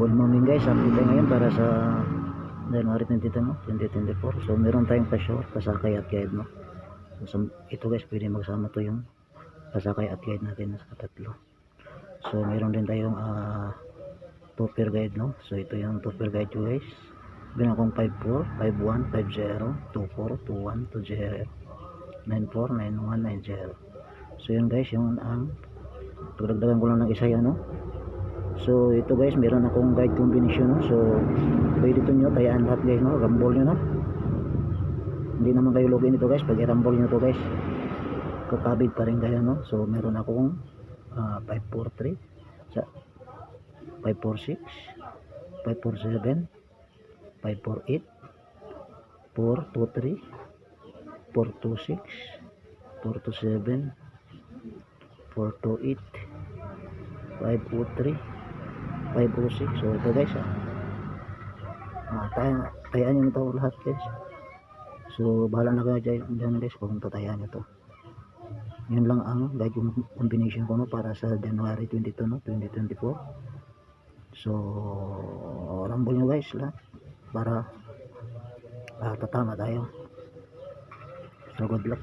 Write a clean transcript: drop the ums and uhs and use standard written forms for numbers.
Good morning guys, update tayo ngayon para sa January 22, no? 2024. So meron tayong pa-short, pasakay at guide, no? So ito guys, pwede magsama to yung pasakay at guide natin sa tatlo. So meron din tayong two-pair guide, no? So ito yung two-pair guide guys. Bilang akong 54, 51, 50, 24, 21, 20, 94, 91, 90. So yun guys, yung pagdagdagan ko lang ng isa yan, no? So ito guys, meron akong guide combination, no? So pwede ito nyo tayaan lahat guys, no? Rumble nyo, no? Hindi naman kayo login ito guys. Pag i-rumble nyo to guys, kakabig pa rin kayo, no? So meron akong 543, 546, 547, 548, 423, 426, 427, 428, 503, 506. So ito guys, tayaan nyo ito lahat guys. So bahala na kayo dyan guys kung tatayaan nyo to. Yun lang ang guide combination ko, no, para sa January 22, no, 2024. So rumble nyo guys lahat para tatama tayo. So good luck.